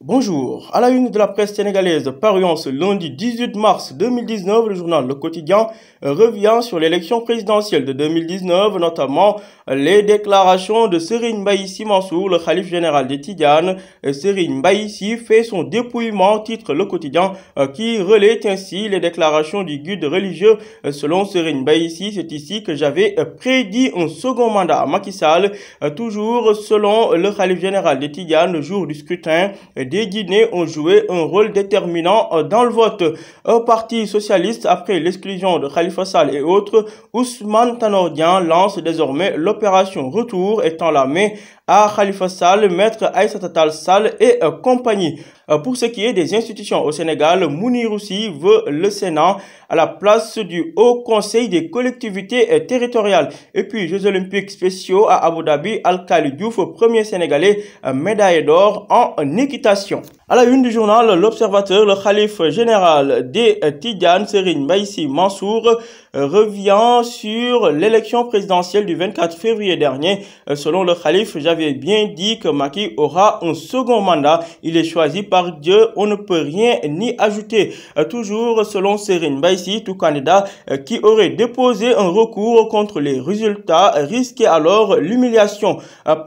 Bonjour. À la une de la presse sénégalaise parue en ce lundi 18 mars 2019, le journal Le Quotidien revient sur l'élection présidentielle de 2019, notamment les déclarations de Serigne Mbaye Sy Mansour, le khalife général des Tidianes. Serigne Mbaye Sy fait son dépouillement, titre Le Quotidien, qui relaie ainsi les déclarations du guide religieux. Selon Serigne Mbaye Sy, c'est ici que j'avais prédit un second mandat à Macky Sall. Toujours selon le khalife général des Tidianes, le jour du scrutin, des Guinéens ont joué un rôle déterminant dans le vote. Au Parti socialiste, après l'exclusion de Khalifa Sall et autres, Ousmane Tanor Dieng lance désormais l'opération Retour, étant la main à Khalifa Sall, Maître Aïssata Tall Sall et compagnie. Pour ce qui est des institutions au Sénégal, Mounir Sy veut le Sénat à la place du Haut Conseil des collectivités territoriales. Et puis, Jeux olympiques spéciaux à Abu Dhabi, Al-Khali Diouf, premier Sénégalais médaillé d'or en équitation. À la une du journal L'Observateur, le khalife général des Tidianes, Serigne Mbaye Sy Mansour, revient sur l'élection présidentielle du 24 février dernier. Selon le khalife, j'avais bien dit que Macky aura un second mandat. Il est choisi par Dieu, on ne peut rien ni ajouter. Toujours selon Serigne Mbaye Sy, tout candidat qui aurait déposé un recours contre les résultats risquait alors l'humiliation.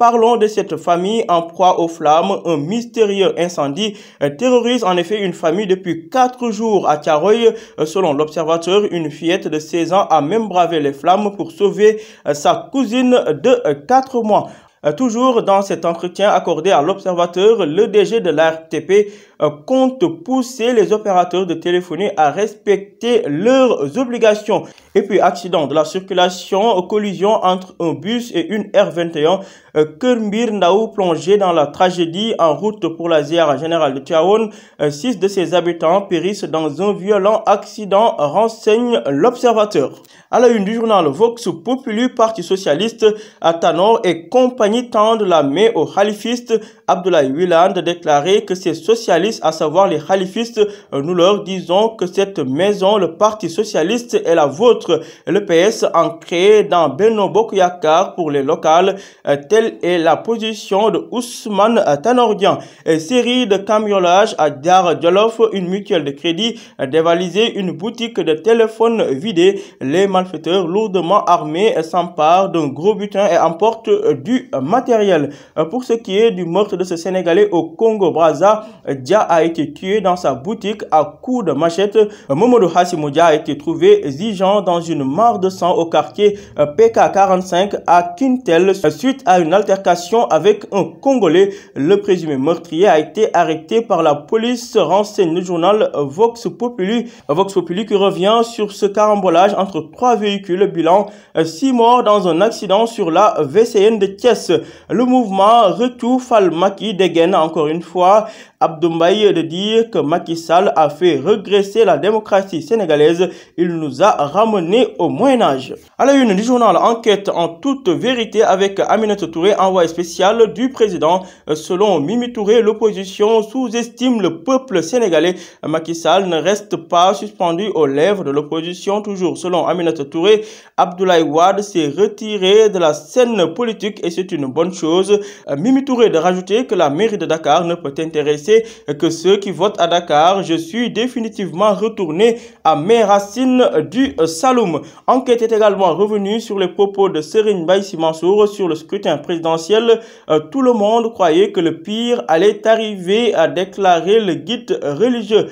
Parlons de cette famille en proie aux flammes. Un mystérieux incendie terrorise en effet une famille depuis 4 jours à Thiaroye. Selon l'Observateur, une fillette de 16 ans a même bravé les flammes pour sauver sa cousine de 4 mois. Toujours dans cet entretien accordé à l'Observateur, le DG de l'ARTP compte pousser les opérateurs de téléphonie à respecter leurs obligations. Et puis, accident de la circulation, collision entre un bus et une R21. Keur Mbir Ndaw plongé dans la tragédie en route pour la ziara générale de Tivaouane. 6 de ses habitants périssent dans un violent accident, renseigne l'Observateur. À la une du journal Vox Populi, Parti socialiste, Tanor et compagnie tendent la main aux khalifistes. Abdoulaye Wilane déclaré que ces socialistes, à savoir les khalifistes, nous leur disons que cette maison, le Parti socialiste, est la vôtre. Le PS ancré dans Benno Bokk Yakaar pour les locales, telle est la position de Ousmane Tanor Dieng. Série de cambriolages à Dar Djolof, une mutuelle de crédit dévalisée, une boutique de téléphones vidée. Les malfaiteurs lourdement armés s'emparent d'un gros butin et emportent du matériel. Pour ce qui est du meurtre de ce Sénégalais au Congo-Brazza, Dia a été tué dans sa boutique à coups de machette. Momodou Hassimou Dia a été trouvé gigeant dans une mare de sang au quartier PK45 à Kintel suite à une altercation avec un Congolais. Le présumé meurtrier a été arrêté par la police, renseigne le journal Vox Populi. Vox Populi qui revient sur ce carambolage entre 3 véhicules, bilan 6 morts dans un accident sur la VCN de Thiès. Le mouvement Retour Fall Macky dégaine encore une fois Abdou Mbaye de dire que Macky Sall a fait régresser la démocratie sénégalaise. Il nous a ramenés au Moyen-Âge. À la une du journal Enquête en toute vérité avec Aminata Touré, envoyé spécial du président. Selon Mimi Touré, l'opposition sous-estime le peuple sénégalais. Macky Sall ne reste pas suspendu aux lèvres de l'opposition. Toujours selon Aminata Touré, Abdoulaye Wade s'est retiré de la scène politique et c'est une bonne chose. Mimi Touré de rajouter que la mairie de Dakar ne peut intéresser que ceux qui votent à Dakar. Je suis définitivement retourné à mes racines du Saloum. Enquête est également revenue sur les propos de Serigne Mbaye Sy Mansour sur le scrutin présidentiel. Tout le monde croyait que le pire allait arriver, a déclaré le guide religieux.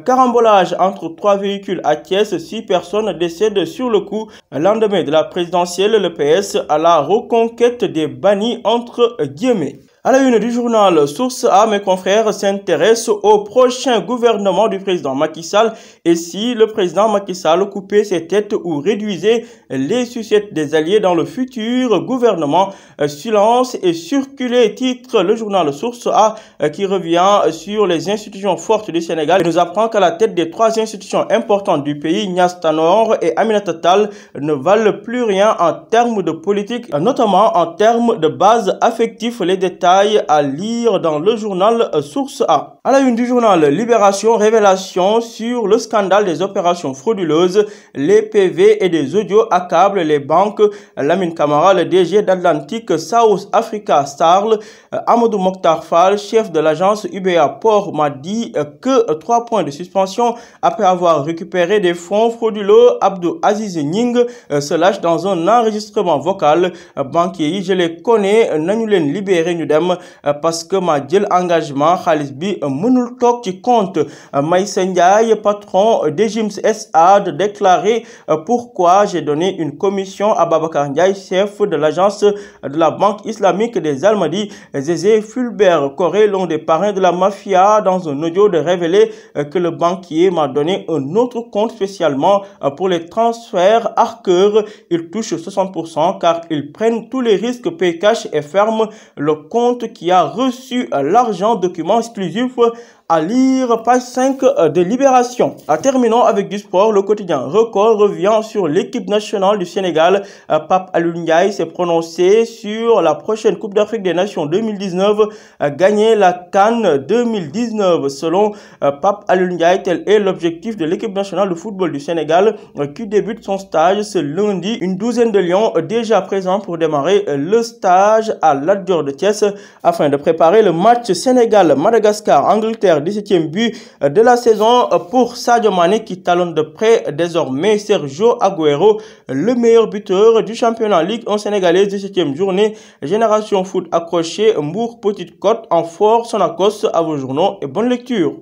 Carambolage entre 3 véhicules à Thiès, 6 personnes décèdent sur le coup. Lendemain de la présidentielle, le PS à la reconquête des bannis entre guillemets. À la une du journal Source A, mes confrères s'intéressent au prochain gouvernement du président Macky Sall et si le président Macky Sall coupait ses têtes ou réduisait les sucettes des alliés dans le futur gouvernement. Silence et circuler, titre le journal Source A qui revient sur les institutions fortes du Sénégal et nous apprend qu'à la tête des 3 institutions importantes du pays, Niass Tanor et Aminata Tall ne valent plus rien en termes de politique, notamment en termes de base affective. Les détails détails à lire dans le journal Source A. À la une du journal Libération, révélation sur le scandale des opérations frauduleuses. Les PV et des audios accablent les banques. Lamine Camara, le DG d'Atlantic South Africa Starl, Amadou Mokhtar Fall, chef de l'agence UBA Port, m'a dit que 3 points de suspension après avoir récupéré des fonds frauduleux. Abdou Aziz Ning se lâche dans un enregistrement vocal. Banquier, je les connais, nañu leen libéré ñu dem parce que ma jël engagement xaalis bi mënul toog ci compte. Maïssa Ndiaye, patron d'Egims SA, de déclarer pourquoi j'ai donné une commission à Babacar Ndiaye, chef de l'agence de la Banque islamique des Almadies. Zézé Fulbert Coré, l'un des parrains de la mafia, dans un audio de révéler que le banquier m'a donné un autre compte spécialement pour les transferts Arqueur. Ils touchent 60% car ils prennent tous les risques, paient cash et ferment le compte qui a reçu l'argent. Document exclusif à lire, page 5 de Libération. Terminons avec du sport. Le quotidien Record revient sur l'équipe nationale du Sénégal. Pape Alioune Ndiaye s'est prononcé sur la prochaine Coupe d'Afrique des Nations 2019, gagner la CAN 2019. Selon Pape Alioune Ndiaye, tel est l'objectif de l'équipe nationale de football du Sénégal qui débute son stage ce lundi. Une douzaine de lions déjà présents pour démarrer le stage à Lat Dior de Thiès afin de préparer le match Sénégal-Madagascar-Angleterre, 17e but de la saison pour Sadio Mané qui talonne de près désormais Sergio Agüero, le meilleur buteur du championnat Ligue 1 sénégalaise, 17e journée. Génération Foot accroché, Mbour Petite Côte en fort Sonacos. À vos journaux et bonne lecture.